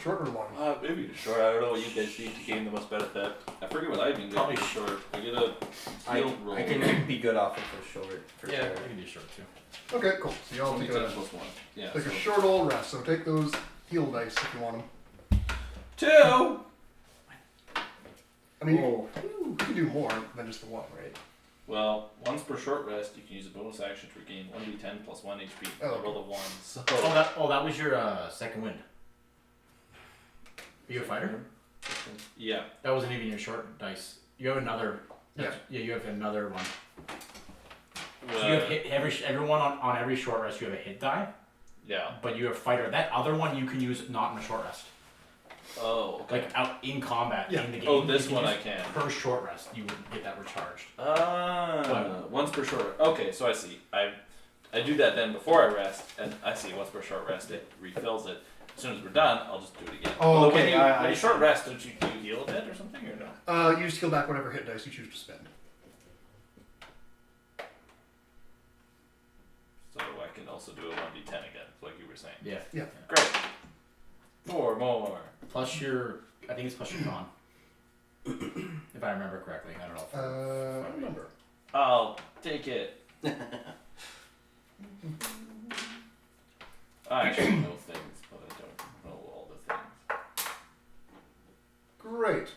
Short or long? Maybe short. I don't know what you guys need to gain the most benefit. I forget what I've been getting. Probably short. I get a field roll. I can be good off of the short. For yeah, sure. I can do short too. Okay, cool. So you all take a short old rest. So take those heal dice if you want them. 2. I mean, you can do more than just the one, right? Well, once per short rest, you can use a bonus action to regain 1d10 plus 1 HP. Oh, roll the 1. So. That was your second wind. Are you a fighter? Yeah. That wasn't even your short dice. You have another. Yeah. Yeah, you have another one. Well, So you have hit everyone on every short rest. You have a hit die. Yeah. But you have fighter. That other one you can use not in a short rest. Oh, okay. Like out in combat in the game. Oh, this one I can. Per short rest, you would get that recharged. Once per short. Okay, so I see. I do that then before I rest, and I see once per short rest it refills it. As soon as we're done, I'll just do it again. Oh, although okay. When you short rest, do you heal a bit or something or no? You just heal back whatever hit dice you choose to spend. So I can also do a 1d10 again, like you were saying. Yeah. Great. 4 more. Plus your, I think it's plus your con. If I remember correctly, I don't know. I don't remember. I'll take it. I actually know things, but I don't know all the things. Great.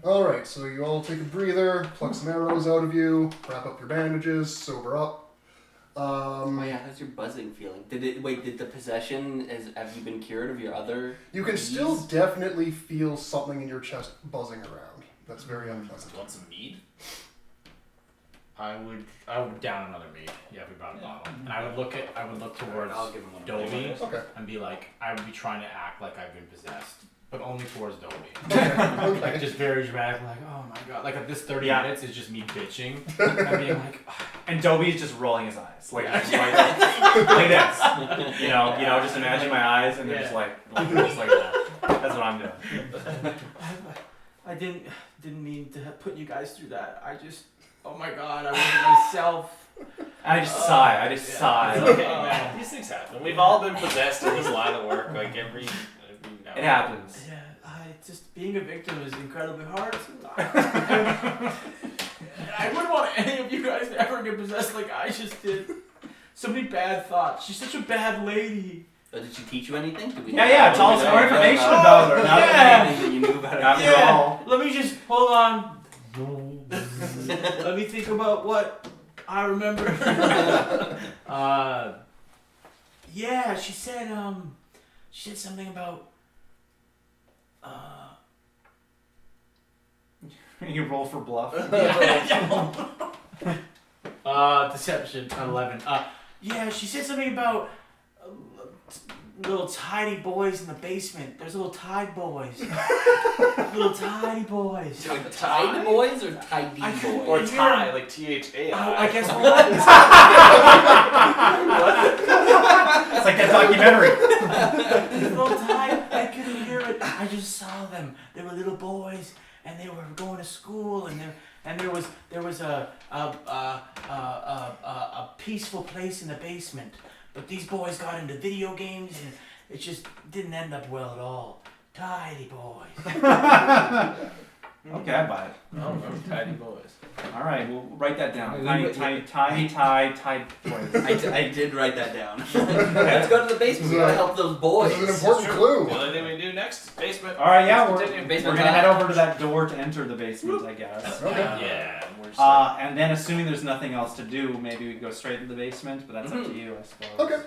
Alright, so you all take a breather, pluck some arrows out of you, wrap up your bandages, sober up. Oh yeah, how's your buzzing feeling? Did the possession, have you been cured of your other You can disease? still definitely feel something in your chest buzzing around. That's very unpleasant. Want some mead? I would down another mead. Yeah, if we brought a bottle. And I would look towards I'll give him one. Dobie Okay. and be like, I would be trying to act like I've been possessed. But only towards Dobie. Okay. Like just very dramatic, like, oh my god. Like this 30 minutes is just me bitching and being like, And Dobie's just rolling his eyes. Like, Yeah. just like this. You know, just imagine my eyes and they're just like that. That's what I'm doing. I didn't mean to put you guys through that. I just, oh my god, I wasn't myself. And I just sigh. I just sigh. It's okay, man. These things happen. We've all been possessed in this line of work, like every now It happens. Yeah, just being a victim is incredibly hard. And I wouldn't want any of you guys to ever get possessed like I just did. So many bad thoughts. She's such a bad lady. Did she teach you anything? Yeah, tell us more information about her. Anything that you knew about her? After all. Let me just, hold on. Let me think about what I remember. Yeah, she said something about, You roll for bluff. Deception, 11. Yeah, she said something about little tiny boys in the basement. There's little tide boys. Little tiny boys. So Tide boys or tidy boys? Or Thai, like THAI. I guess It's like that documentary. little tide. I couldn't hear it. I just saw them. They were little boys, and they were going to school, and there was a peaceful place in the basement. But these boys got into video games, and it just didn't end up well at all. Tidy boys. Okay, I buy it. Oh, remember Tidy Boys. All right, we'll write that down. Wait, Tie boys. I did write that down. Let's go to the basement. We gotta help those boys. This is an important clue. The only thing we do next, basement. All right, yeah, Let's we're continue. gonna head over to that door to enter the basement, I guess. Okay. Yeah, we're And then, assuming there's nothing else to do, maybe we go straight to the basement. But that's up to you, I suppose. Okay.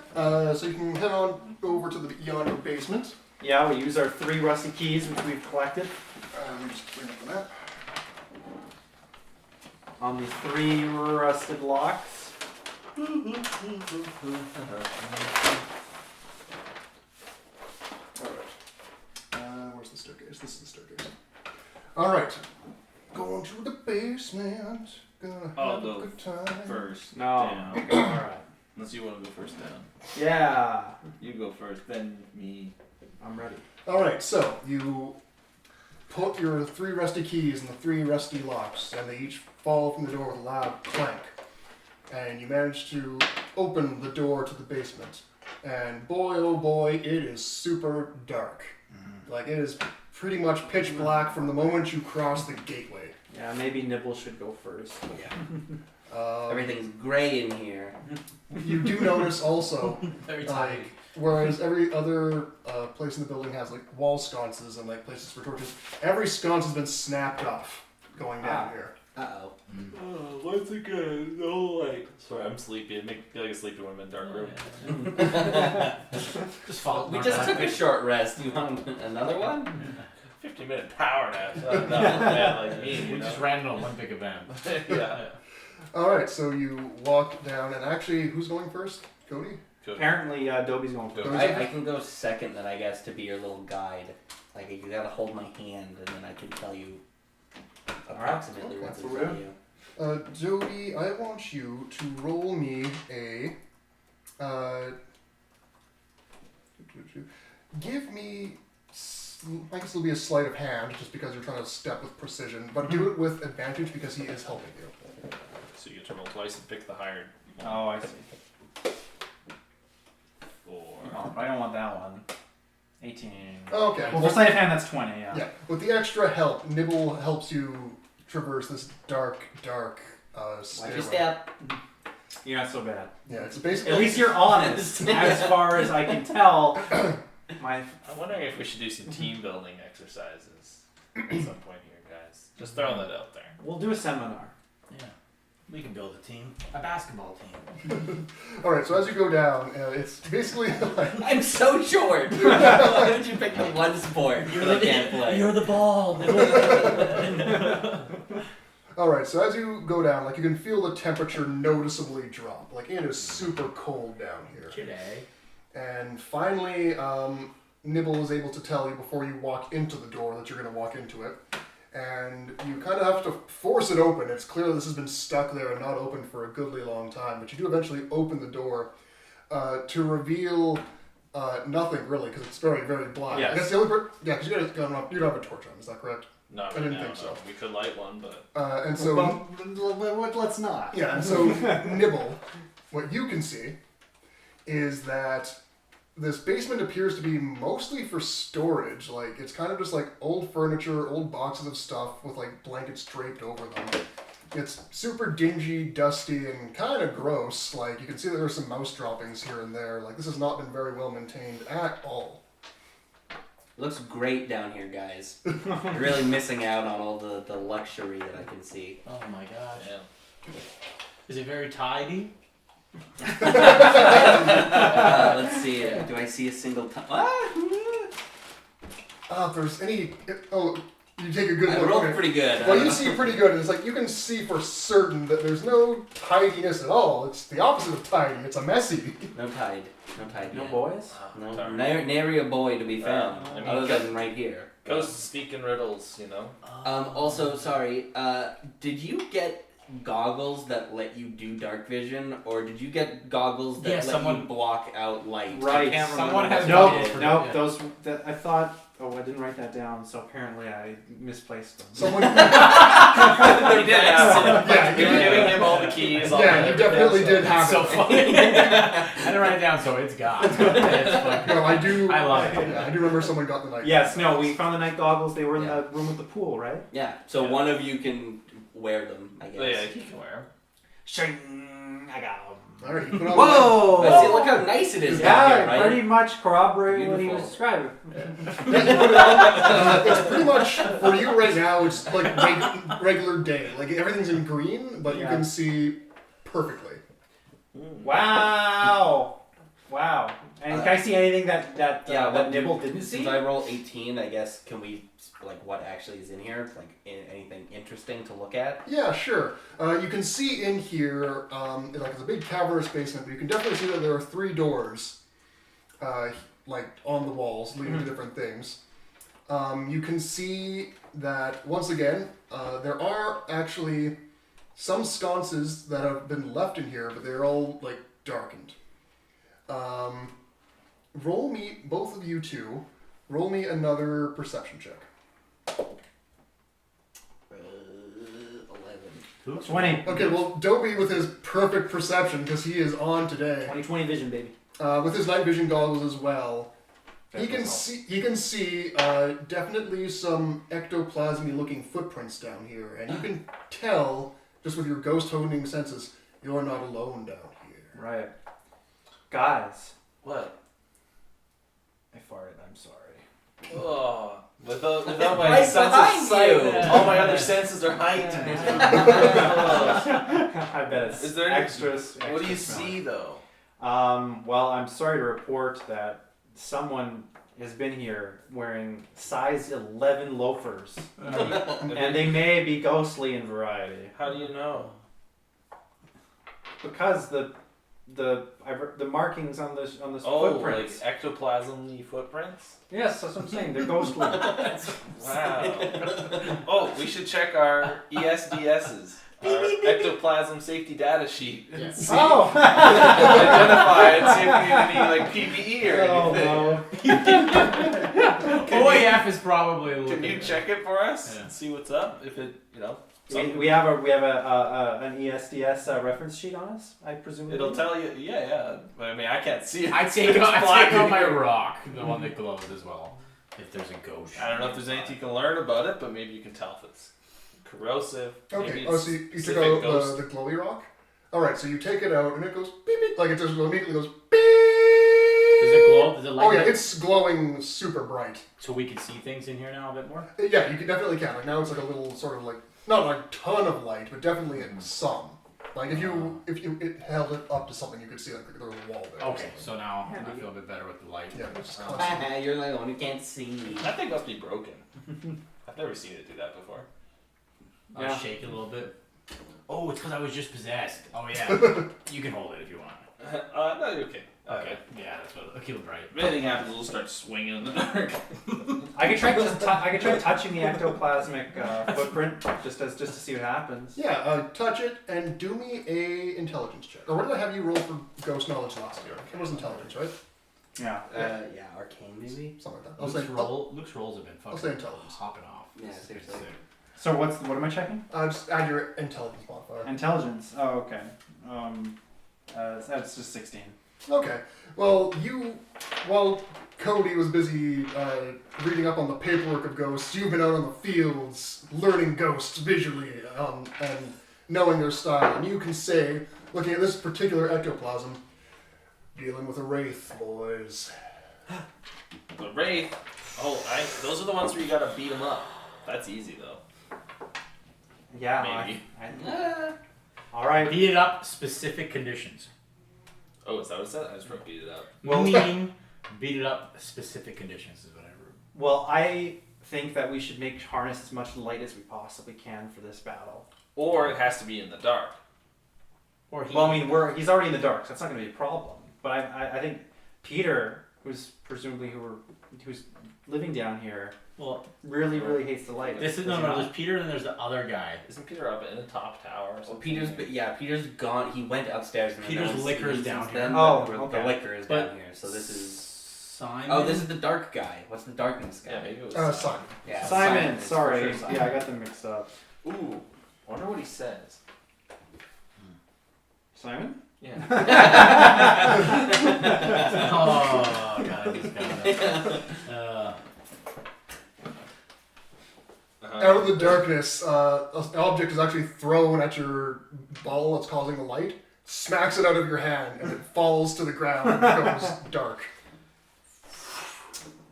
So you can head on over to the yonder basement. Yeah, we use our 3 rusty keys, which we've collected Let me just bring up the map. on the 3 rusted locks. Alright. Where's the staircase? This is the staircase. Alright. Going to the basement. Gonna I'll have a go good time. first. No. Down. Okay, all right. Unless you want to go first down. Yeah, You go first, then me. I'm ready. Alright, so you put your 3 rusty keys in the 3 rusty locks, and they each fall from the door with a loud clank. And you manage to open the door to the basement. And boy, oh boy, it is super dark. Like it is pretty much pitch black from the moment you cross the gateway. Yeah, maybe Nibble should go first. Everything's gray in here. You do notice also, Very like, tight. whereas every other place in the building has like wall sconces and like places for torches, every sconce has been snapped off going down here. Uh-oh. Oh, once again, no light. Sorry, I'm sleepy. I feel like a sleepy when I'm in a dark room. Just follow. We just took a short rest. You want another one? 15-minute power nap. So not bad like me. We just ran an Olympic event. Yeah. Alright, so you walk down, and actually, who's going first? Cody? Apparently, Dobie's going first. I can go second then, I guess, to be your little guide. Like, you gotta hold my hand, and then I can tell you approximately Okay. what's in front of you. Jody, I want you to roll me a. Give me. I guess it'll be a sleight of hand, just because you're trying to step with precision, but do it with advantage because he is helping you. So you get to roll twice and pick the higher. Oh, I see. 4. Oh, I don't want that one. 18. Okay. Well, for sleight of hand, that's 20, Yeah, with the extra help, Nibble helps you traverse this dark Watch stairway. your step. You're not so bad. Yeah, it's basically. At least you're honest. As far as I can tell, I'm wondering if we should do some team building exercises at some point here, guys. Just throwing that out there. we'll do a seminar. Yeah. We can build a team. A basketball team. Alright, so as you go down, it's basically like. I'm so short. Why did you pick the one sport that I can't play? You're the ball. Alright, so as you go down, like you can feel the temperature noticeably drop. Like it is super cold down here. Today. And finally, Nibble is able to tell you before you walk into the door that you're going to walk into it. And you kind of have to force it open. It's clear this has been stuck there and not open for a goodly long time. But you do eventually open the door to reveal nothing really, because it's very, very black. Yes. I guess the only yeah, because you don't have a torch on. Is that correct? Not I right didn't now, think so. no. We could light one, but And so Let's not. yeah, and so Nibble, what you can see is that this basement appears to be mostly for storage. Like, it's kind of just like old furniture, old boxes of stuff with like blankets draped over them. It's super dingy, dusty, and kind of gross. Like, you can see that there's some mouse droppings here and there. Like, this has not been very well maintained at all. Looks great down here, guys. You're really missing out on all the luxury that I can see. Oh my gosh. yeah. Is it very tidy? Let's see. Do I see a single time? If there's any... Oh, you take a good I look. rolled Okay. pretty good. Well, you see pretty good, and it's like you can see for certain that there's no tidiness at all. It's the opposite of tidy. It's a messy. No tide. No tide. No yet. boys? No, Darn. nary a boy to be found, I mean, other than right here. Ghosts speak in riddles, you know? Also, sorry. Did you get goggles that let you do dark vision, or did you get goggles that Yeah, let someone- you block out light? Right. I can't Someone remember. has No, goggles for no, that, yeah. those. I thought. Oh, I didn't write that down, so apparently I misplaced them. Someone... You did have Yeah, You're you- giving him all the keys. all Yeah, that, you definitely everything, did have So it. funny. I didn't write it down, so it's gone. It's fucking- No, I do... I love it. Yeah, I do remember someone got the night. Yes, no, we found the night goggles. They were in Yeah. the room with the pool, right? Yeah. So Yeah. one of you can wear them, I guess. So, yeah, he can wear 'em. Shing! I got them. Alright, you put on Whoa! But see, look how nice it is down Yeah, here, right? pretty much corroborate what he was Beautiful. describing. It's pretty much, for you right now, it's like regular day. Like, everything's in green, but you Yeah. can see perfectly. Wow! Wow. And can I see anything that Yeah, that Nibble didn't Since see? I roll 18, I guess, can we, like, what actually is in here? Like, anything interesting to look at? Yeah, sure. You can see in here, like it's a big cavernous basement, but you can definitely see that there are 3 doors, like on the walls, leading to different things. You can see that, once again, there are actually some sconces that have been left in here, but they're all, like, darkened. Roll me, both of you two, roll me another perception check. 11. 20. Okay, well, Dobie with his perfect perception, because he is on today, 20/20 vision, baby. with his night vision goggles as well, He can see definitely some ectoplasmy-looking footprints down here, and you can tell just with your ghost honing senses you're not alone down here. Right. Guys, What? I farted. I'm sorry. Oh, without my Right sense behind of sight, you. all my other senses are heightened. I bet it's Is there any- extra. What do you smelly. see though? Well, I'm sorry to report that someone has been here wearing size 11 loafers, and they may be ghostly in variety. How do you know? Because the markings on this Oh, footprints. like ectoplasmy footprints? Yes, that's what I'm saying. They're ghostly. Wow. Oh, we should check our ESDSs. Our ectoplasm safety data sheet. And Yes. see, Oh. identify and see if we need any like PPE or anything. OAF is probably. Can you check it for us Yeah. and see what's up? If it, We have an ESDS reference sheet on us, I presume. it'll tell you. Yeah. But I mean, I can't see it. I take It's black out in my here. rock, the one that glows as well. If there's a ghost. I don't know if there's anything you can learn about it, but maybe you can tell if it's corrosive. Okay, Maybe so it's you took specific out ghost. the glowy rock? Alright, so you take it out and it goes beep beep, like it just immediately goes beep! Does it glow? Does it light? Oh yeah, up? it's glowing super bright. So we can see things in here now a bit more? Yeah, you can definitely can. Like now it's like a little sort of like, not like a ton of light, but definitely some. Like if you it held it up to something, you could see like there was a wall there. or Okay, something. so now I feel a bit better with the light. Yeah, it's just constant. You're the one who can't see. That thing must be broken. I've never seen it do that before. I'll Yeah. shake it a little bit. Oh, it's because I was just possessed. Oh yeah, you can hold it if you want. No, you're okay. Okay, yeah, that's what. I'll keep it bright. If anything happens, it'll start swinging in the dark. I could try touching the ectoplasmic footprint just to see what happens. Yeah, touch it and do me a intelligence check. Or what did I have you roll for ghost knowledge last year? It was intelligence, right? Yeah. Yeah, arcane maybe. Something like that. I'll say, Luke's rolls have been fucking say intelligence. hopping off. Yeah, seriously. Sick. So what am I checking? just add your intelligence modifier. Intelligence. Oh, okay. That's just 16. Okay. Well, while Cody was busy reading up on the paperwork of ghosts, you've been out on the fields learning ghosts visually and knowing their style. And you can say, looking at this particular ectoplasm, dealing with a wraith, boys. The Wraith. Oh, those are the ones where you gotta beat them up. That's easy though. Yeah. Maybe. All right. Beat it up. Specific conditions. Oh, is that what it said? I just wrote beat it up. Meaning, beat it up. Specific conditions is what I wrote. Well, I think that we should harness as much light as we possibly can for this battle. Or it has to be in the dark. Or he. Well, I mean, he's already in the dark, so that's not going to be a problem. But I think Peter, who's presumably who's living down here, Well, really hates the light. this is Does he no. not? There's Peter, and then there's the other guy. Isn't Peter up in the top tower or Well, something? Peter's gone. He went upstairs. And Peter's no one's liquor is seen down since here. then, Oh, but okay. The liquor is But- down here. So this is. Simon. Oh, this is the dark guy. What's the darkness guy? Yeah, maybe it was. Simon. Yeah, Simon, it's for sorry. sure Simon. Yeah, I got them mixed up. Ooh, wonder what he says. Simon? Yeah. Oh god, this guy. Out of the darkness, an object is actually thrown at your ball that's causing the light, smacks it out of your hand, and it falls to the ground and goes dark.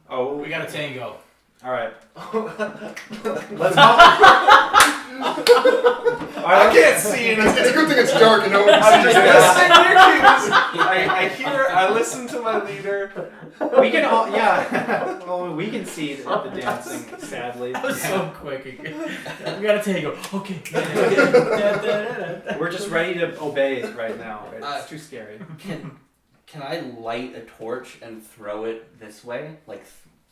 Oh, We got a tango. all right. Let's not. I can't see It's, anything. it's a good thing it's dark and no one I'm can just see listening to your cues. I listen to my leader. We can all, yeah. Well, we can see the dancing, sadly. That was so quick. We got a tango. Okay. We're just ready to obey right now. It's too scary. Can I light a torch and throw it this way? Like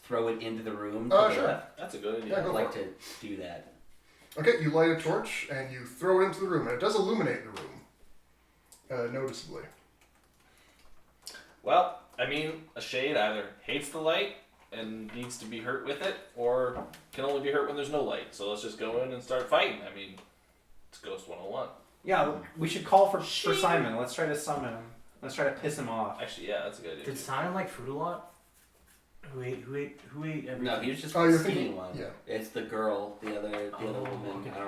throw it into the room to the Sure. left? That's a good Yeah, idea. go I'd like for to do that. Okay, you light a torch and you throw it into the room, and it does illuminate the room noticeably. Well, I mean, a shade either hates the light and needs to be hurt with it, or can only be hurt when there's no light. So let's just go in and start fighting. I mean, it's Ghost 101. Yeah, we should call for Simon. Let's try to summon him. Let's try to piss him off. Actually, yeah, that's a good idea. Did Simon like food a lot? Who ate everything? No, he was just Oh, the you're skinny thinking- one. yeah. It's the girl, the other Oh, woman. okay. I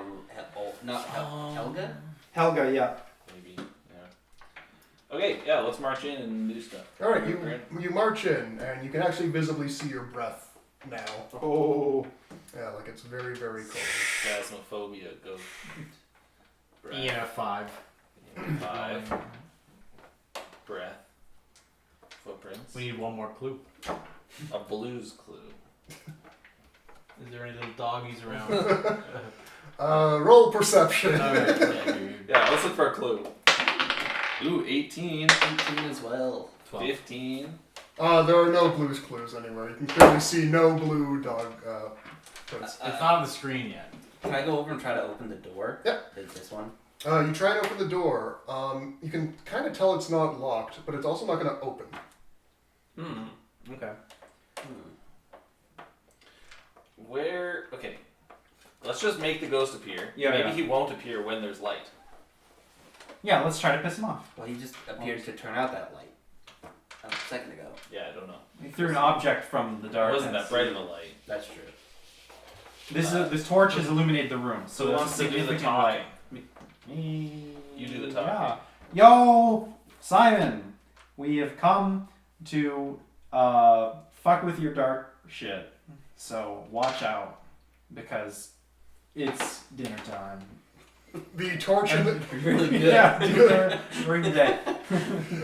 don't know. Helga? Helga, yeah. Maybe. Yeah. Okay. Yeah. Let's march in and do stuff. All right, We're in. you march in, and you can actually visibly see your breath now. Oh. Yeah, like it's very, very cold. Phasmophobia. Go. Breath. ENF 5. 5. Breath. Footprints. We need one more clue. A blues clue. Is there any little doggies around? Roll perception. Alright, yeah, dude. Yeah. Let's look for a clue. Ooh, 18. 18 as well. 12. 15. There are no blues clues anywhere. You can clearly see no blue dog prints. It's not on the screen yet. Can I go over and try to open the door? Yep. Is this one? You try and open the door. You can kind of tell it's not locked, but it's also not going to open. Okay. Where? Okay. Let's just make the ghost appear. Yeah, Maybe yeah. he won't appear when there's light. Yeah, let's try to piss him off. Well, he just appeared to turn out that light a second ago. Yeah, I don't know. He threw an object from the It darkness. wasn't that bright of a light. That's true. This torch has illuminated the room, so Who that's wants a to do the significant talking? light. Me. You do the Yeah. talking. Yo, Simon, we have come to fuck with your dark shit. So watch out, because it's dinner time. The torch in the Really good. Yeah, dinner during the day.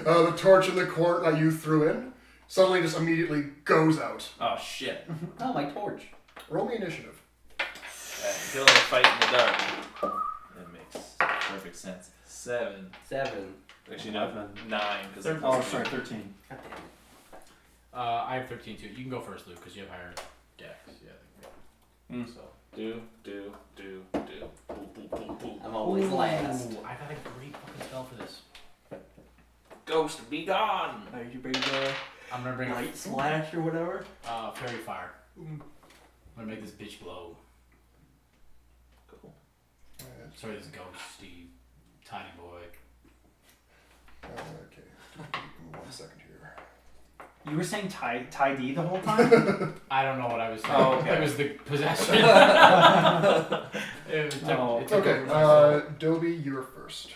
the torch in the court that you threw in suddenly just immediately goes out. Oh shit. Oh, my torch. Roll me initiative. Until they fight in the dark. That makes perfect sense. 7. 7. Actually, no. 9. Because Oh, sorry, 13. God damn it. I have 13 too. You can go first, Luke, because you have higher dex. Yeah. So do. Boo, boo, boo, boo. I'm always last. Ooh, I got a great fucking spell for this. Ghost, be gone. Did you bring the I'm gonna bring light slash or whatever? fairy fire. I'm gonna make this bitch glow. Cool. Sorry, this ghosty tiny boy. Okay. Give me 1 second here. You were saying Ty D the whole time? I don't know what I was saying. Oh, okay. It was the possession. it took Okay, over my soul. Dobie, you're first.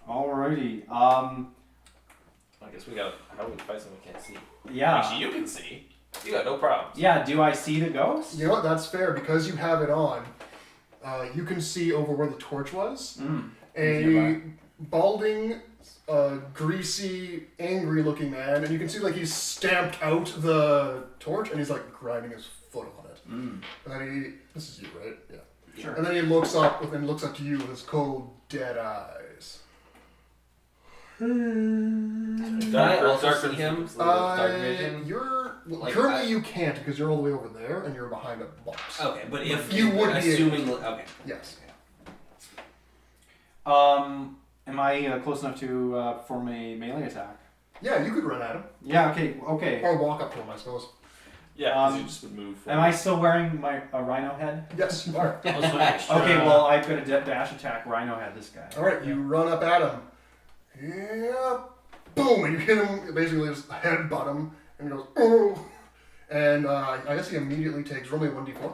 Alrighty. I guess we got. How do we fight someone we can't see? Yeah. Actually, you can see. You got no problems. Yeah, do I see the ghost? You know what? That's fair because you have it on. You can see over where the torch was. A balding, greasy, angry-looking man, and you can see like he's stamped out the torch, and he's like grinding his foot on it. And then this is you, right? Yeah. Sure. And then he looks up to you with his cold, dead eyes. Can I also Dark see him? vision. Dark vision. You're Like currently I- you can't because you're all the way over there and you're behind a box. Okay, but if You would be assuming okay. Yes. Am I close enough to perform a melee attack? Yeah, you could run at him Yeah. Okay. or walk up to him, I suppose. Yeah, because Um, you just would move. Am I still wearing a rhino head? Yes, you are. Also extra, Okay. Well, I've got a dash attack. Rhino head. This guy. All right, you run up at him. Yeah. Boom! And you hit him. Basically, just headbutt him, and he goes, "Oh!" And I guess he immediately takes. Roll me 1d4.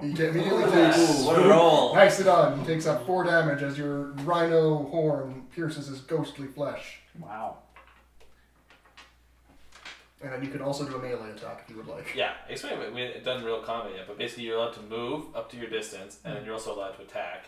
He immediately takes. Ooh, what a roll! Nicely done. He takes up 4 damage as your rhino horn pierces his ghostly flesh. Wow. And then you can also do a melee attack if you would like. Yeah, explain it. We haven't done real combat yet, but basically you're allowed to move up to your distance, and then you're also allowed to attack.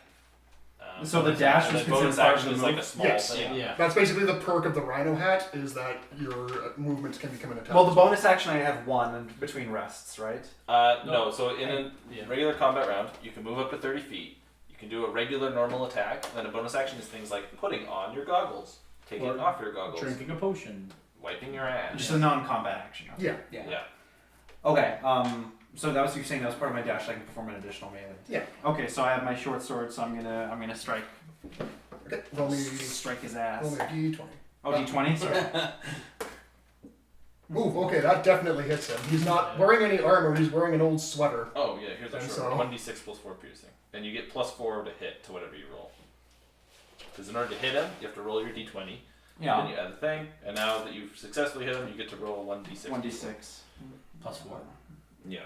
So the dash and was then bonus considered part of action the is like move? a small Yes. thing. Yeah. That's basically the perk of the rhino hat, is that your movements can become an attack. Well, the bonus action I have one in between rests, right? No, so in a Yeah. regular combat round, you can move up to 30 feet. You can do a regular normal attack. And then a bonus action is things like putting on your goggles, taking Or off your goggles, Drinking a potion. wiping your ass. Just a non-combat action. Yeah. Yeah. Okay. So that was you're saying that was part of my dash. I can perform an additional melee. Yeah. Okay. So I have my short sword. So I'm gonna strike Okay, roll me his ass. a d20. Oh, d20. Sorry. Ooh, okay, that definitely hits him. He's not wearing any armor, he's wearing an old sweater. Oh, yeah, here's a And short so- 1d6 plus 4 piercing. And you get plus 4 to hit to whatever you roll. Because in order to hit him, you have to roll your d20. Yeah. Then you add the thing, and now that you've successfully hit him, you get to roll 1d6. 1d6. Plus 4. Yeah.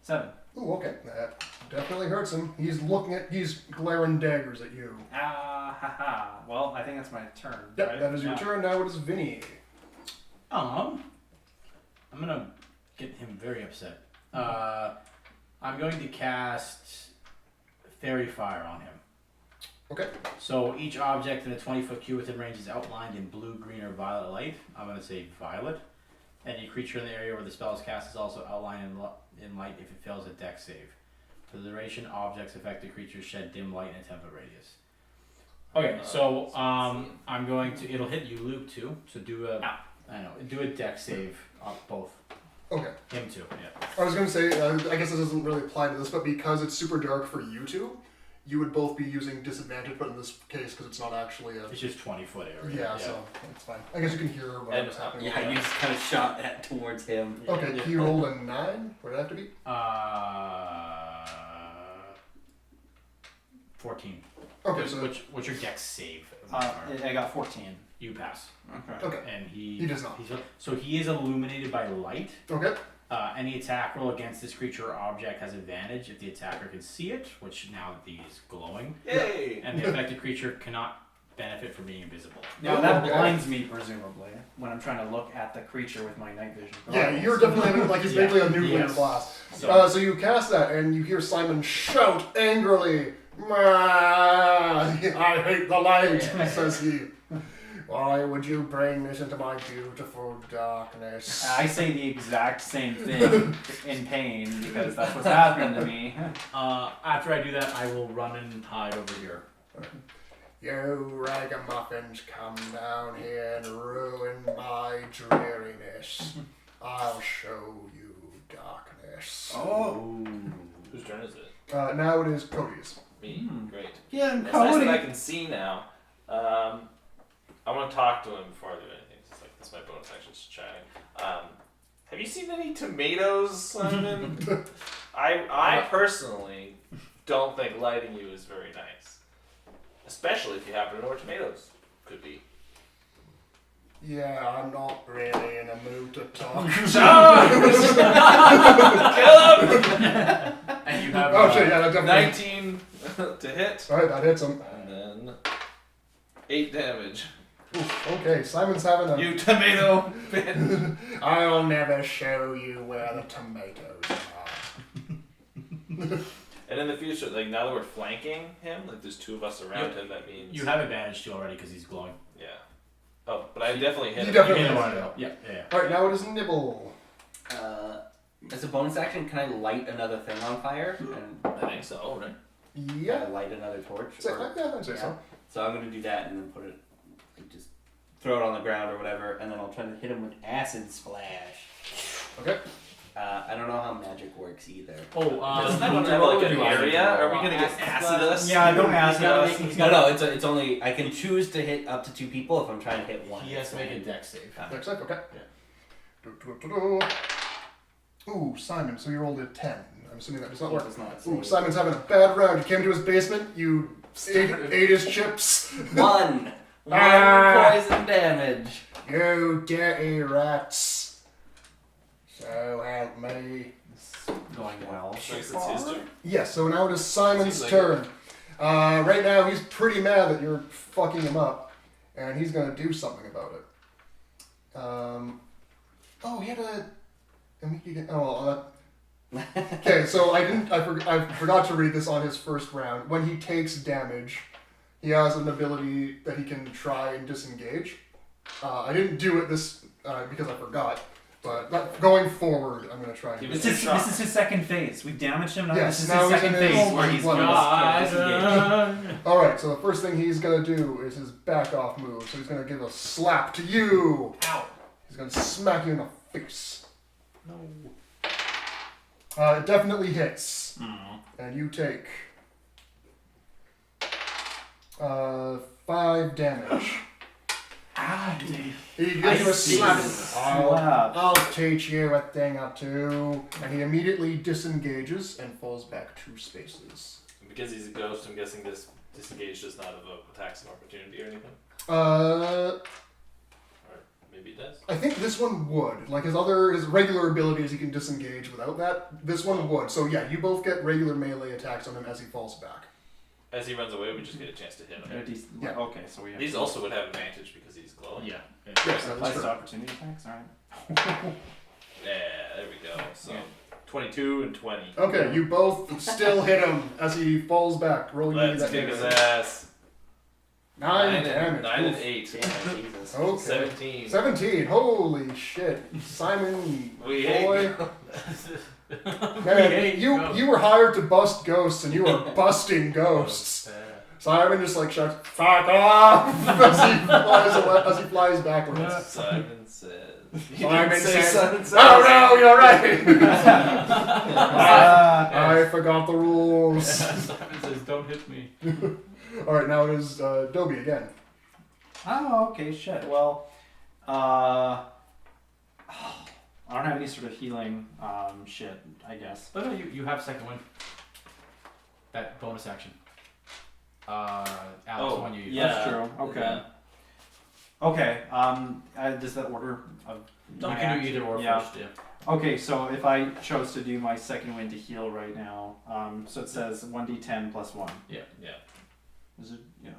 7. Ooh, okay. That definitely hurts him. He's glaring daggers at you. Ah, haha. Well, I think that's my turn. Yep, right? that is your Yeah. turn. Now it is Vinny. I'm gonna get him very upset. I'm going to cast Fairy Fire on him. Okay. So each object in a 20-foot cube within range is outlined in blue, green, or violet light. I'm going to say violet. Any creature in the area where the spell is cast is also outlined in light if it fails a dex save. For the duration, objects affected creatures shed dim light in a 10-foot radius. Okay, so I'm going to. It'll hit you, Luke, too. So do a dex save on both. Okay. Him too. Yeah. I was going to say, I guess this doesn't really apply to this, but because it's super dark for you two, you would both be using disadvantage, but in this case, because it's not actually a... It's just 20-foot area. Yeah, so it's fine. I guess you can hear whatever's happening. Yeah, you just kind of shot that towards him. Okay, he rolled a 9. What did it have to be? 14. Okay, so... What's your dex save? I got 14. You pass. Okay. Okay. And He does not. So he is illuminated by light. Okay. Any attack roll against this creature or object has advantage if the attacker can see it, which now that he is glowing. Yay! And the affected creature cannot benefit from being invisible. Now Oh, that okay. blinds me, presumably, when I'm trying to look at the creature with my night vision. Yeah, you're definitely like he's basically a nuclear Yes. blast. So, So you cast that, and you hear Simon shout angrily, "I hate the light," says he. Why would you bring this into my beautiful darkness? I say the exact same thing in pain because that's what's happening to me. after I do that, I will run and hide over here. You ragamuffins come down here and ruin my dreariness. I'll show you darkness. Oh. Whose turn is it? Now it is Cody's. Me. Great. Yeah, It's nice that I can see now. I want to talk to him before I do anything. It's like that's my bonus action, just chatting. Have you seen any tomatoes, Simon? I personally don't think lighting you is very nice, especially if you happen to know where tomatoes could be. Yeah, I'm not really in a mood to talk. Kill him! And you have Oh shit, yeah, that definitely. 19 to hit, Alright, that hits him. and then 8 damage. Oof, okay, Simon's having a... You tomato bin. I'll never show you where the tomatoes are. And in the future, like now that we're flanking him, like there's 2 of us around him, that means... You have advantage too already because he's glowing. Yeah. Oh, but I definitely hit You him. definitely You hit hit him. him. Yeah. Alright, now it is Nibble. As a bonus action, can I light another thing on fire? And I think so, right? Yeah. light another torch? So, Or- yeah, I'd say so. So I'm gonna do that and then put it, like just throw it on the ground or whatever, and then I'll try to hit him with acid splash. Okay. I don't know how magic works either. Doesn't that need one to have roll like or an do I need to area? roll? Are we gonna get acid us? Yeah, don't ask us. No, it's only I can choose to hit up to 2 people if I'm trying to hit one. He has to make a dex save. Next up, okay. Yeah. Ooh, Simon, so you rolled a 10. I'm assuming that does not Yeah, work. it's not Ooh, safe. Simon's having a bad round. You came into his basement, you ate his chips. One Ah. poison damage. You dirty rats. So help me. Going well. Thinks it's his turn. Yes, so now it is Simon's Seems like turn. Right now he's pretty mad that you're fucking him up, and he's gonna do something about it. He had a. Okay, so I forgot to read this on his first round. When he takes damage, he has an ability that he can try and disengage. I didn't do it because I forgot, but going forward, I'm gonna try and. Give This it is, a shot. this is his second phase. We've damaged him. Now Yes, this is now his he's second in his- phase oh where my he's God. going to disengage. All right, so the first thing he's gonna do is his back off move. So he's gonna give a slap to you. Ow. He's gonna smack you in the face. No. It definitely hits, Mm. and you take 5 damage. Ah, dude. He gives you a see. slap. Slap. I'll teach you a thing or two. And he immediately disengages and falls back 2 spaces. Because he's a ghost, I'm guessing this disengage does not evoke attacks of opportunity or anything. Or maybe it does. I think this one would. Like his regular abilities, he can disengage without that. This one would. So yeah, you both get regular melee attacks on him as he falls back. As he runs away, we just get a chance to hit him. Yeah. Okay, so we have. These also would have advantage because he's glowing. Yeah. Yes, that applies is to true. opportunity attacks. All right. Yeah, there we go. So 22 and 20. Okay, you both still hit him as he falls back, rolling Let's that kick his damage. ass. 9 damage. 9 and Oof. 8. Damn, Jesus. Okay. 17. 17. Holy shit. Simon, We boy. We Man, hate you ghosts. you were hired to bust ghosts, and you are busting ghosts. Simon just like shouts, "Fuck off!" as he flies backwards. Simon says. You Simon didn't say says, Simon says. "Oh no, you're right. I forgot the rules." Simon says, "Don't hit me." All right, now it is Dobie again. Oh, okay, shit. Well, I don't have any sort of healing shit, I guess. Oh no, you have second wind. That bonus action. Alex, the one you used. yeah. That's true. Okay. Yeah. Okay. Does that order of You my can do action? either or Yeah. first, yeah. Okay, so if I chose to do my second wind to heal right now, so it says 1d10 plus 1. Yeah. Is it? Yeah.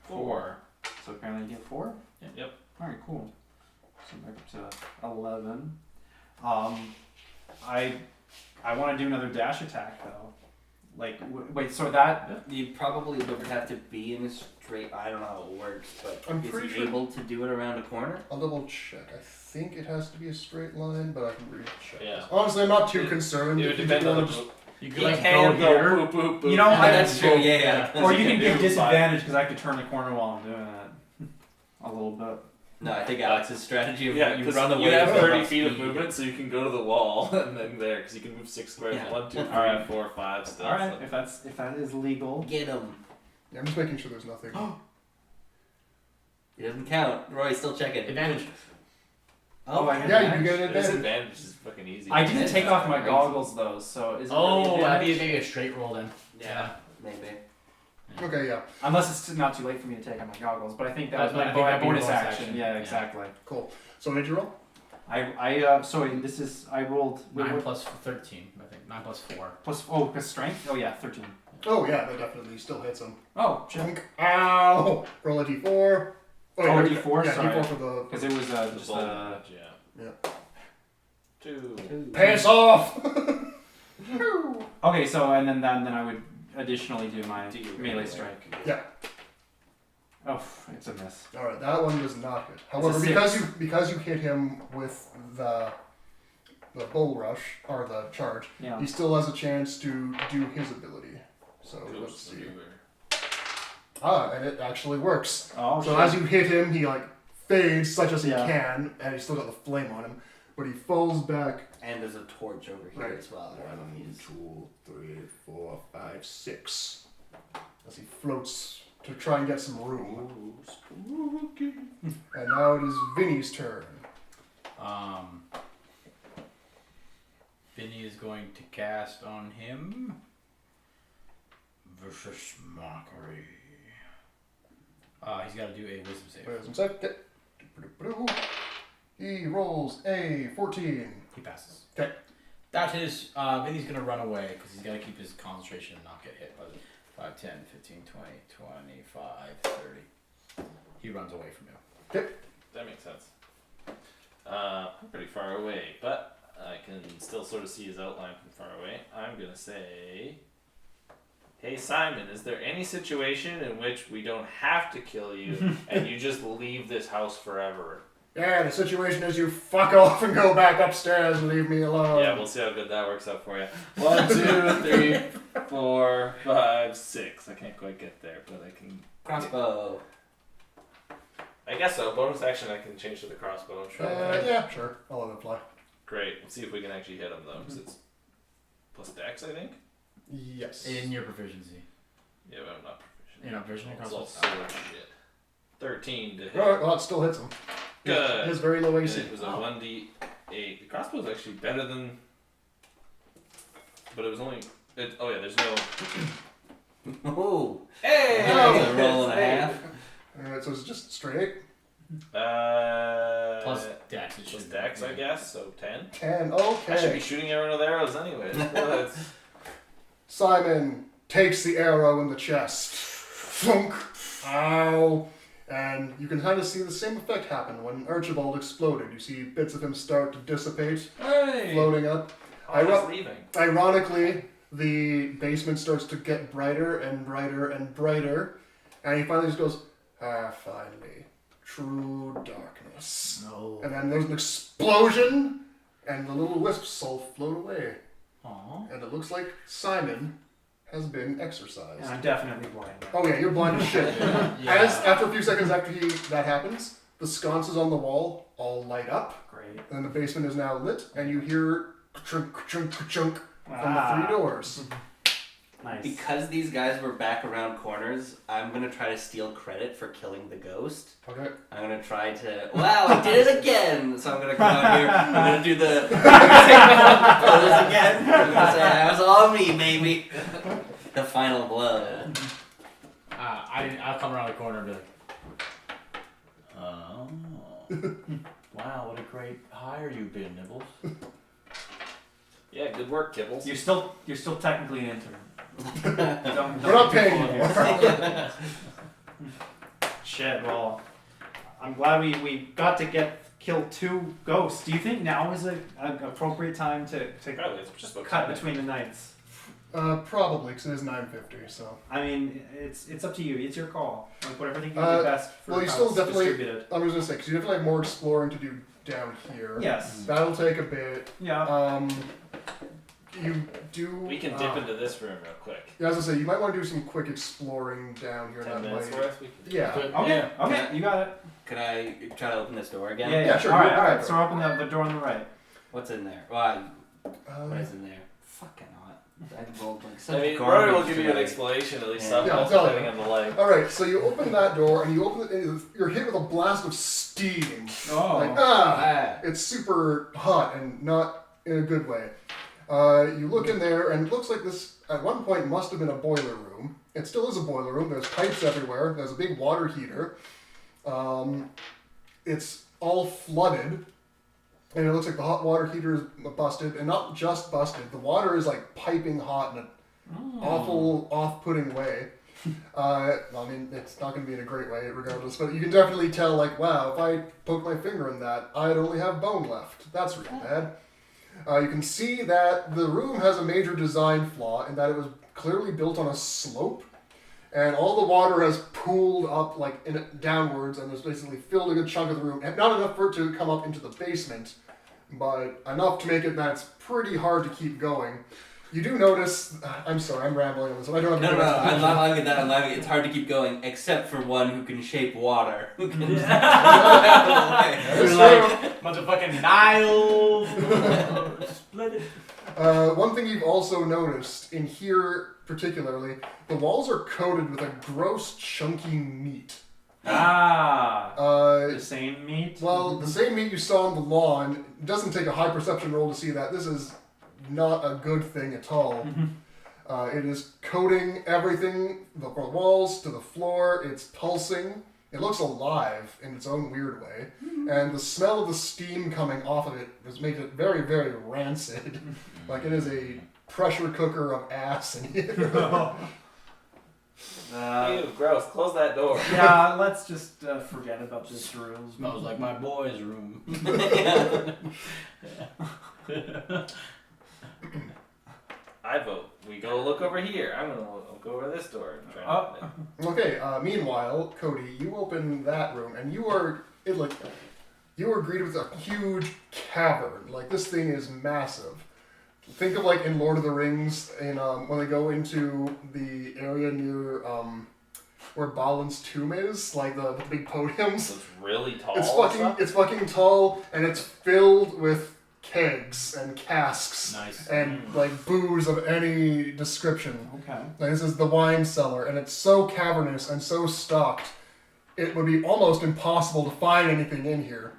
4. So apparently you get 4? Yep. Alright, cool. So back up to 11. I want to do another dash attack though. Like, wait, so that. You probably would have to be in a straight. I don't know how it works, but I'm is pretty he sure- able to do it around a corner? I'll double check. I think it has to be a straight line, but I can recheck. Yeah. Honestly, I'm not too It- concerned. It would If you depend wanna on the. just- You You could like can go here. boop, boop, boop. You know, Oh, I- that's true. Yeah. Or you can do give five. disadvantage because I have to turn the corner while I'm doing that. A little bit. No, I think Alex's strategy of Yeah, you because run away. you have from 30 rough feet of speed. movement, so you can go to the wall and then there, because you can move 6 squares. Yeah. 1, 2, 3, Alright. 4, 5 still. Alright, so- if that is legal. Get him. Yeah, I'm just making sure there's nothing. It doesn't count. Roy's still checking. Advantage. Oh, I Yeah, you can get an This advantage. advantage is fucking easy. I didn't take off my Crazy. goggles though, so is it Oh, really that'd be advantage? maybe a straight roll then. Yeah, maybe. Okay, yeah, Unless it's not too late for me to take off my goggles, but I think that That's was my what I think that'd be bonus bonus action. action. Yeah, Yeah. exactly. cool. So what did you roll? Sorry, this is I rolled 9 plus 13, I think. 9 plus 4. plus strength. Oh yeah, 13. Oh yeah, that definitely still hits him. Oh, shit. Chunk. Ow! Roll a d4. Oh, yeah, D4, Yeah, sorry. d4 for the. Because it was The just ball damage, yeah. Yeah. 2. Pass off. okay. So and then I would additionally do my Do your melee melee. strike. Yeah. Oh, it's a miss. All right, that one does not hit. However, It's a because you hit him with the bull rush or the charge, Yeah. he still has a chance to do his ability. So let's Ghost see. maneuver. And it actually works. Oh, So shit. as you hit him, he like fades such as he Yeah. can, and he's still got the flame on him, but he falls back. And there's a torch over here Right. as well. 1, 2, 3, 4, 5, 6. As he floats to try and get some room. Ooh, spooky. And now it is Vinny's turn. Vinny is going to cast on him. Versus Mockery. He's got to do a wisdom save. Where's him set? He rolls a 14. He passes. Okay. That is, Vinny's going to run away because he's got to keep his concentration and not get hit by the 5, 10, 15, 20, 25, 30. He runs away from you. That makes sense. I'm pretty far away, but I can still sort of see his outline from far away. I'm going to say, hey Simon, is there any situation in which we don't have to kill you and you just leave this house forever? Yeah, the situation is you fuck off and go back upstairs and leave me alone. Yeah, we'll see how good that works out for you. 1, 2, 3, 4, 5, 6. I can't quite get there, but I can. Crossbow. I guess so. Bonus action I can change to the crossbow. Sure. Yeah, sure. I'll let it fly. Great. Let's see if we can actually hit him though, because it's plus dex, I think. Yes. In your proficiency. Yeah, but I'm not proficient. You're not proficient in It's all crossbow? sword shit. 13 to hit. Alright, well, it still hits him. Good. His very low And AC. it was a 1d8. The crossbow is actually better than. But it was only. Oh yeah, there's no. Oh. Hey! That's a roll and a half. Alright, so it's just straight 8? Plus dex. It Plus should dex, be. I guess. So 10. 10. I should be Okay. shooting everyone with arrows anyways. Well, Simon takes the arrow in the chest. Thunk. Ow. And you can kind of see the same effect happen when Archibald exploded. You see bits of him start to dissipate, hey! floating up. I was leaving. Ironically, the basement starts to get brighter and brighter and brighter. And he finally just goes, finally. True darkness. No. And then there's an explosion, and the little wisps all float away. Aww. And it looks like Simon has been exorcised. And I'm definitely blind. Oh yeah, you're blind as shit. As after a few seconds after that happens, the sconces on the wall all light up, Great. and the basement is now lit, and you hear chunk chunk chunk from the 3 doors. Nice. Because these guys were back around corners, I'm gonna try to steal credit for killing the ghost. Okay. I'm gonna try to. Wow, I did it again! So I'm gonna come out here. I'm gonna do the pose again. I'm gonna say that was all me, baby. The final blow. I'll come around the corner and be like, oh. Wow, what a great hire you've been, Nibbles. Yeah, good work, Kibbles. You're still technically an intern. Don't We're not be paying full you. of yourself. Shit. Well, I'm glad we got to kill 2 ghosts. Do you think now is an appropriate time to Probably it's just about cut 10. between the nights? Probably, because it is 9:50. So. I mean, it's up to you. It's your call. Like whatever you think Uh, is best for well, you how still it's definitely- distributed. I was gonna say, because you definitely have more exploring to do down here. Yes. That'll take a bit. Yeah. You do. We can dip into this room real quick. Yeah, as I say, you might want to do some quick exploring down here. 10 That minutes might. worth. We can... Yeah. Okay. Okay. You got it. Can I try to open this door again? Yeah. Yeah, sure, All go right. All ahead. right. So open the door on the right. What's in there? Well, what Uh, is in there? Fucking hot. I rolled like such I mean, garbage Rory will give you an today. explanation, at least Yeah. somehow, Yeah, I'll tell you. depending on the light. all right, so you open that door and you open it. And you're hit with a blast of steam. Oh. Like Ah. it's super hot and not in a good way. You look in there and it looks like this at one point must have been a boiler room. It still is a boiler room. There's pipes everywhere. There's a big water heater. It's all flooded. And it looks like the hot water heater is busted, and not just busted. The water is like piping hot in an awful, off-putting way. I mean, it's not going to be in a great way regardless, but you can definitely tell, like, wow, if I poke my finger in that, I'd only have bone left. That's real bad. You can see that the room has a major design flaw in that it was clearly built on a slope, and all the water has pooled up like downwards, and has basically filled a good chunk of the room. And not enough for it to come up into the basement, but enough to make it that it's pretty hard to keep going. You do notice. I'm sorry, I'm rambling on this one. I don't have No, to no, I'm not laughing at that. I'm laughing. It's hard to keep going, except for one who can shape water. Who can just It's You're like, motherfucking Nile. Split it. One thing you've also noticed in here, particularly, the walls are coated with a gross, chunky meat. Ah. Uh, The same meat. well, the same meat you saw on the lawn. It doesn't take a high perception roll to see that. This is not a good thing at all. It is coating everything, from the walls to the floor. It's pulsing. It looks alive in its own weird way. And the smell of the steam coming off of it has made it very, very rancid. Like it is a pressure cooker of ass in here. Ew, gross. Close that door. Yeah, let's just forget about this room. Smells like my boy's room. I vote. We go look over here. I'm gonna go over this door. And try Okay, meanwhile, Cody, you open that room and you are greeted with a huge cavern. Like this thing is massive. Think of like in Lord of the Rings, in when they go into the area near where Balin's tomb is, like the big podiums. So it's really tall. It's fucking tall, and it's filled with kegs and casks Nice. and like booze of any description. Okay. Like, this is the wine cellar, and it's so cavernous and so stocked, it would be almost impossible to find anything in here.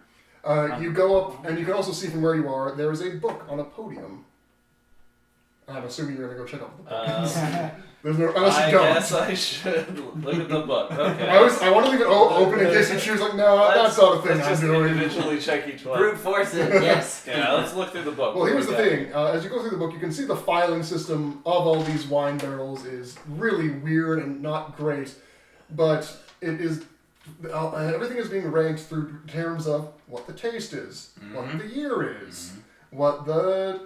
You go up, and you can also see from where you are, there is a book on a podium. I'm assuming you're going to go check out the book. There's no, unless I you don't. guess I should look at the book. Okay. I want to leave it open in case you choose. Like, no, that's not a thing Let's I'm just doing. individually check each one. Brute force it. Yes. Yeah, let's look through the book. Well, What here's do the we thing. As you go through the book, you can see the filing system of all these wine barrels is really weird and not great, but it is. Everything is being ranked through terms of what the taste is, what the year is, what the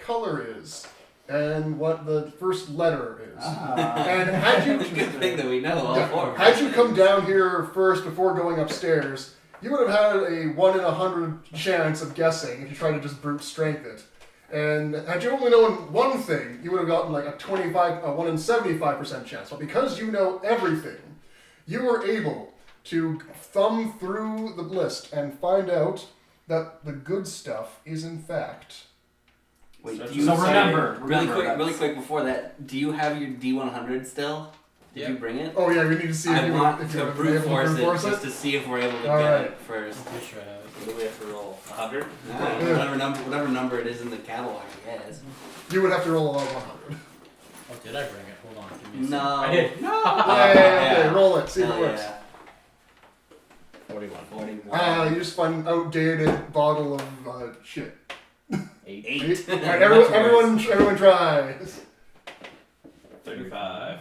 color is, and what the first letter is. And had you Good thing that we know all Yeah. four. Had you come down here first before going upstairs, you would have had a 1 in 100 chance of guessing if you tried to just brute strength it. And had you only known one thing, you would have gotten like a 1 in 75% chance. But because you know everything, you were able to thumb through the list and find out that the good stuff is in fact. Wait, So do you remember really quick before that, do you have your D100 still? Did Yeah. you bring it? Oh yeah, we need to see if I you want if to you're brute able to force brute it force just to see if we're able to All get right. it first. I'm pretty sure I have it. What do we have to roll? 100? Whatever number it is in the catalog, I guess. You would have to roll a 100. Oh, did I bring it? Hold on. Give me a No. second. I did. No. Okay, roll it. See if it Hell works. yeah. 41. 41. You just find an outdated bottle of shit. 8. 8. All right, everyone tries. 35.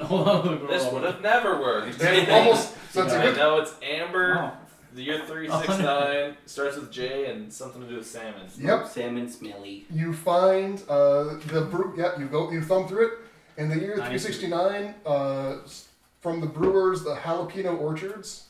Hold on. This would have never worked. And almost. So it's a I good. know it's amber. Oh. The year 369 starts with J and something to do with salmon. Yep. Salmon smelly. You find the brew. Yep. You thumb through it. In the year 369, from the brewers, the Jalapeno Orchards.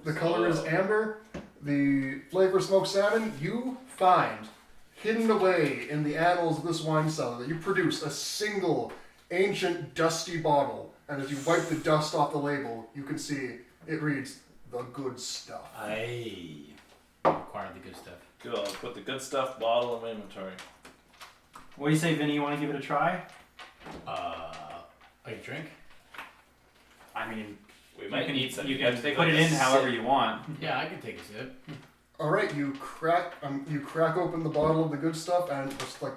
The color is amber. The flavor smoked salmon. You find hidden away in the annals of this wine cellar that you produce a single ancient dusty bottle, and as you wipe the dust off the label, you can see it reads the good stuff. I acquired the good stuff. Cool. I'll put the good stuff bottle in my inventory. What do you say, Vinny? You want to give it a try? A drink? I mean, We might can, need some. you have can to take put like it a in however sip. you want. Yeah, I can take a sip. All right, you crack open the bottle of the good stuff, and just like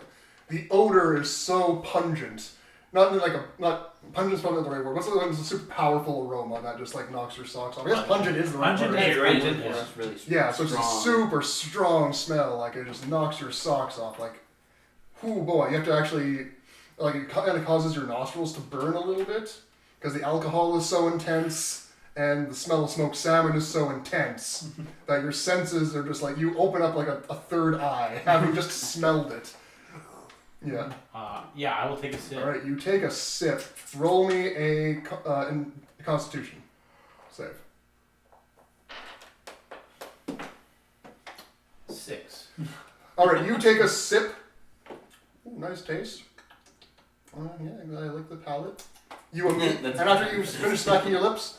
the odor is so pungent. Not pungent's probably not the right word. What's the one that's a super powerful aroma that just like knocks your socks off? I guess pungent is the right Pungent word. is Pungent. right. It's just really Yeah, so it's a strong. super strong smell. Like it just knocks your socks off. Like, oh boy, you have to actually like it kind of causes your nostrils to burn a little bit because the alcohol is so intense and the smell of smoked salmon is so intense that your senses are just like you open up like a third eye having just smelled it. Yeah. Yeah, I will take a sip. All right, you take a sip. Roll me a Constitution save. 6. All right, you take a sip. Ooh, nice taste. Yeah, I like the palate. And after you finish smacking your lips,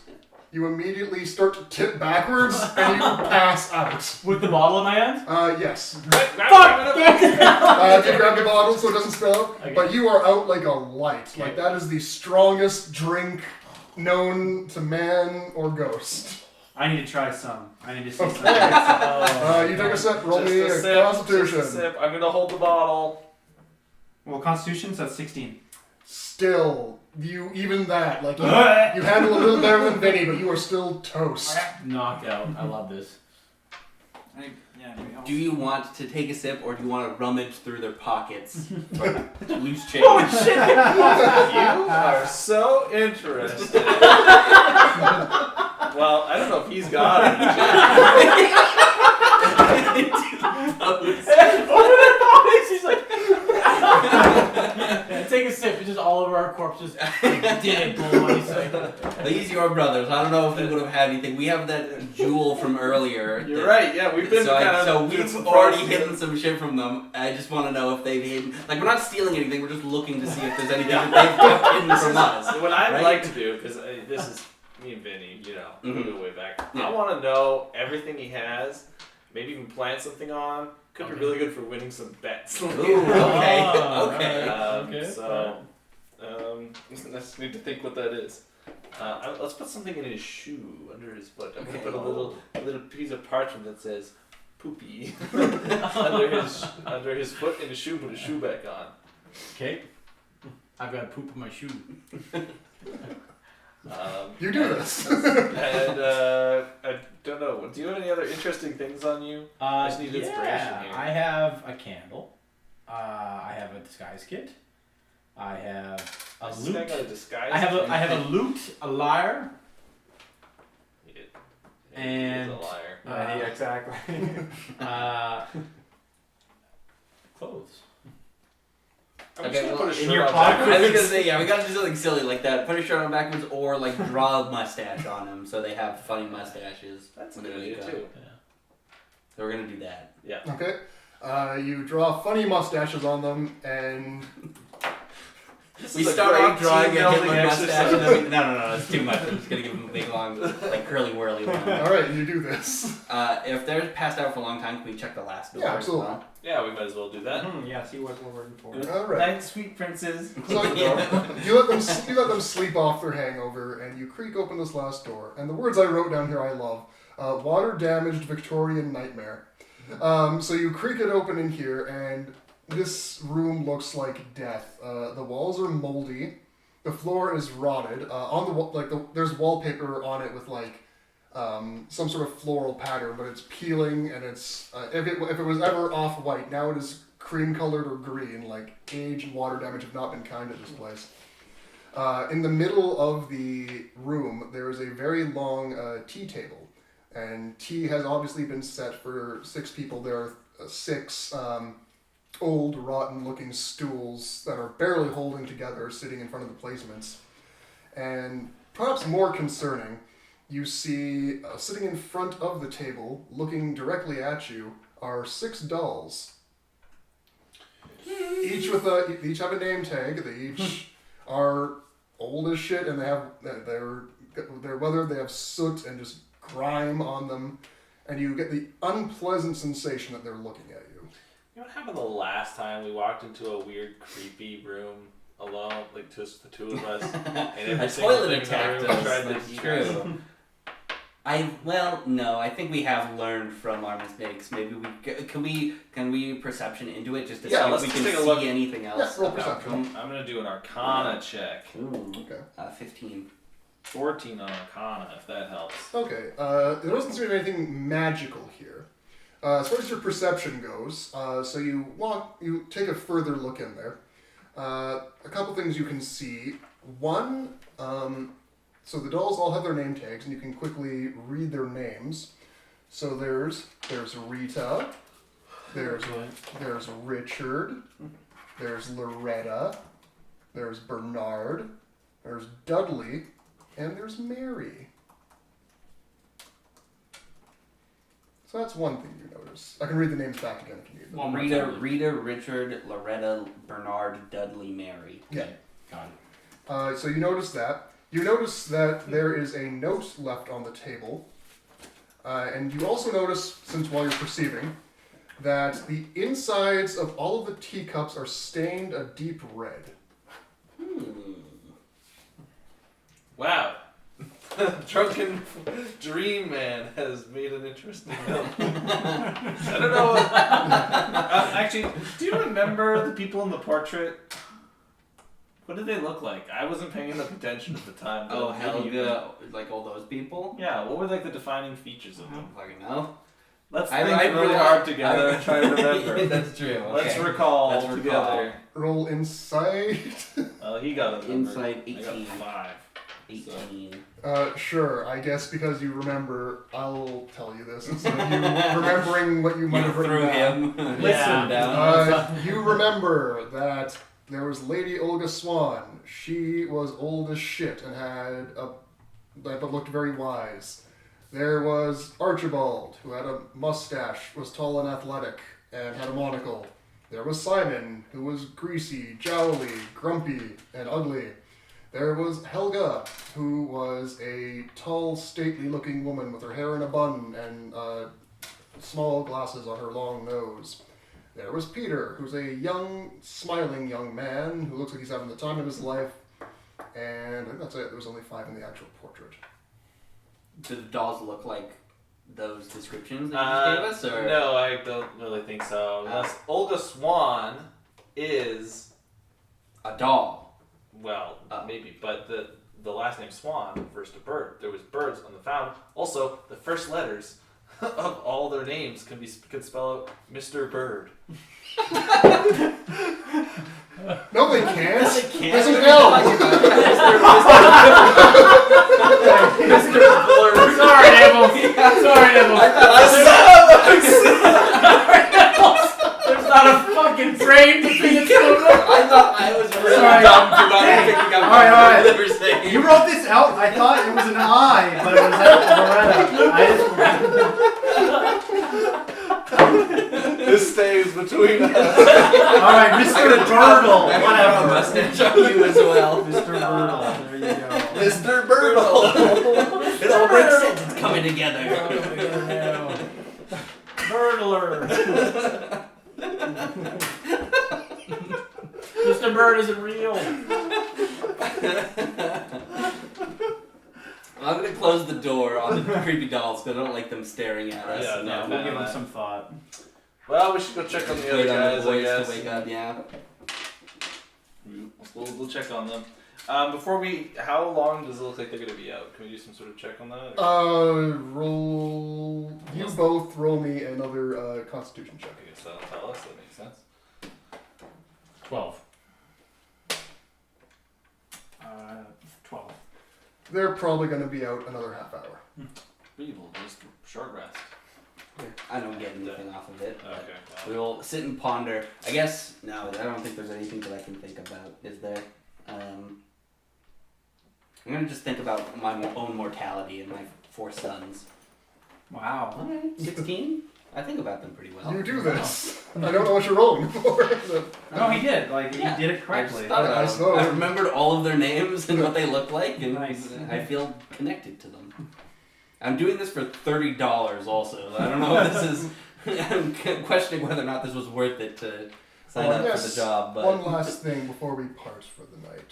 you immediately start to tip backwards and you pass out. With the bottle in my hand? Yes. Fuck! You grab the bottle so it doesn't spill, Okay. but you are out like a light. Okay. Like that is the strongest drink known to man or ghost. I need to try some. I need to see some. Okay. You take a sip. Roll me a Constitution. Just a sip. I'm gonna hold the bottle. Well, Constitution's at 16. Still, even that, like you handle a little better than Vinny, but you are still toast. Knocked out. I love this. Do you want to take a sip or do you want to rummage through their pockets? Loose change. Oh shit! You are so interested. Well, I don't know if he's got it. Open their pockets! He's like... Yeah, take a sip. It's just all over our corpses. Like, did it, boys. Like, These are your brothers. I don't know if they would have had anything. We have that jewel from earlier. You're right. Yeah, we've been So doing we've some already things. hidden some shit from them. I just want to know if they've hidden. Like, we're not stealing anything. We're just looking to see if there's anything that they've kept hidden from us. What I'd Right? like to do, because this is me and Vinny, you know, we Mhm. go way back. Yeah. I want to know everything he has. Maybe even plant something on. Could be Okay. really good for winning some bets. Ooh, okay. Oh, Okay. Okay. So, I just need to think what that is. Let's put something in his shoe under his foot. I'm gonna put a little piece of parchment that says "poopy." under his foot in his shoe, put his shoe back on. Okay. I've got poop in my shoe. You do this. And I don't know. Do you have any other interesting things on you? I just need inspiration here. I have a candle. I have a disguise kit. I have a This lute. guy got a disguise. I have a lute, a lyre. He And- is a liar. Yeah, exactly. Clothes. I'm Okay, just gonna well, put a in shirt your on pocket. backwards. I was gonna say, yeah, we gotta do something silly like that. Put a shirt on backwards or like draw a mustache on them so they have funny mustaches. That's a when good they idea wake up. too. So we're gonna do that. Yeah. Okay. You draw funny mustaches on them, and This We is a start great off drawing a team building Hitler mustache exercise. and then no, it's too much. I'm just gonna give him a big long, like curly whirly one. all right, you do this. If they're passed out for a long time, can we check the last door Yeah, as absolutely. well? Yeah, we might as well do that. Yeah, see what we're working for. All right. Night, sweet princes. So you let them sleep off their hangover, and you creak open this last door. And the words I wrote down here I love: water damaged Victorian nightmare. So you creak it open in here, and this room looks like death. The walls are moldy. The floor is rotted. On the wall, there's wallpaper on it with some sort of floral pattern, but it's peeling, and it's if it was ever off white, now it is cream colored or green. Like age and water damage have not been kind to this place. In the middle of the room, there is a very long tea table, and tea has obviously been set for 6 people. There are 6 old, rotten-looking stools that are barely holding together, sitting in front of the placements. And perhaps more concerning, you see sitting in front of the table, looking directly at you, are 6 dolls. Each have a name tag. They each are old as shit, and they're weathered. They have soot and just grime on them, and you get the unpleasant sensation that they're looking at you. You know what happened the last time we walked into a weird, creepy room alone, like just the two of us, and every A single toilet thing in the attacked room us. tried to That's eat true. us. No, I think we have learned from our mistakes. Maybe can we perception into it just to Yeah, see if let's we just can take a see look. anything else Yeah, roll about perception. them. I'm gonna do an Arcana check. Ooh, Okay. 15. 14 on Arcana, if that helps. Okay, there doesn't seem to be anything magical here. As far as your perception goes, so you take a further look in there. A couple things you can see. One, so the dolls all have their name tags, and you can quickly read their names. So there's Rita, there's Richard, there's Loretta, there's Bernard, there's Dudley, and there's Mary. So that's one thing you notice. I can read the names back again if you need them. One more Rita, time. Rita, Richard, Loretta, Bernard, Dudley, Mary. Yeah. Got it. So you notice that. You notice that there is a note left on the table. And you also notice, since while you're perceiving, that the insides of all of the teacups are stained a deep red. Wow. Drunken Dream Man has made an interesting note. I don't know what... actually, do you remember the people in the portrait? What did they look like? I wasn't paying enough attention at the time. but Oh, maybe you- Helga, like all those people? Yeah, what were like the defining features of I them? don't fucking know. Let's I think really hard together and try to remember. That's true. Okay. Let's recall Let's recall. together. Roll insight. Well, he got a number. Insight I 18. got 5. 18. Sure, I guess because you remember, I'll tell you this instead of you remembering what you might You have written threw down. him. Yeah. Down. You remember that there was Lady Olga Swan. She was old as shit and but looked very wise. There was Archibald, who had a mustache, was tall and athletic, and had a monocle. There was Simon, who was greasy, jowly, grumpy, and ugly. There was Helga, who was a tall, stately-looking woman with her hair in a bun and small glasses on her long nose. There was Peter, who's a young, smiling young man who looks like he's having the time of his life. And I think that's it. There was only 5 in the actual portrait. Do the dolls look like those descriptions that you just gave us? Or? No, I don't really think so. Unless Olga Swan is A doll. well, Oh. maybe, but the last name Swan refers to bird. There was birds on the found. Also, the first letters of all their names could spell out Mr. Bird. No, they can't. No, they can't. There's an What L. are you talking about? Mr. Blur. Sorry, Nibbles. Sorry, Nibbles. There's not a fucking frame between the two of them. I thought I was really Sorry. dumb for not picking up All right, all right. what they were saying. You wrote this out. I thought it was an I, but it was Loretta. This stays between us. All right, Mr. Birdle. I'm gonna draw a Whatever. mustache on you as well. Mr. Birdle. There you go. Mr. Birdle. It all makes sense. It's coming together. Birdler. Mr. Bird isn't real. I'm gonna close the door on the creepy dolls because I don't like them staring at us. Yeah, Yeah, no, we'll no, give no. them some thought. Well, we should go check on the other Wait on the guys, I boys guess. to wake up. Yeah. We'll check on them. Before we, how long does it look like they're gonna be out? Can we do some sort of check on that? Roll. You both roll me another Constitution check. I guess that'll tell us. That makes sense. 12. 12. They're probably going to be out another half hour. We will just short rest. I don't get anything off of it. But Okay. we will sit and ponder. I guess no. I don't think there's anything that I can think about. Is there? I'm gonna just think about my own mortality and my 4 sons. Wow. All right, 16. I think about them pretty well. You do this. I don't know what you're rolling for. but- No, he did. Like, Yeah. he did it I just correctly. thought about I them. suppose. I remembered all of their names and what they look like, and Nice. I feel connected to them. I'm doing this for $30 also. I don't know if this is... I'm questioning whether or not this was worth it to sign up for the job. But One last thing before we part for the night.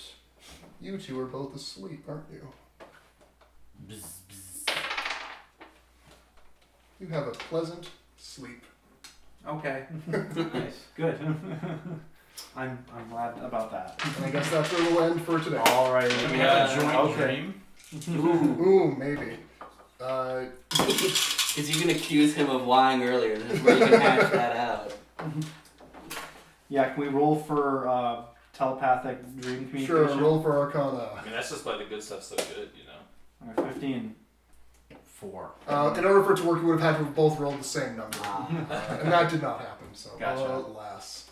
You two are both asleep, aren't you? You have a pleasant sleep. Okay. Nice. Good. I'm glad about that. And I guess that's where we'll end for today. All right. Do we have a joint Okay. dream? Ooh, maybe. Is you can accuse him of lying earlier? This is where you can hash that out. Yeah, can we roll for telepathic dream Sure, communication? roll for Arcana. I mean, that's just why the good stuff's so good, you know. All right, 15. 4. In order for it to work, you would have had to have both rolled the same number. Ah. And that did not happen, so Gotcha. alas.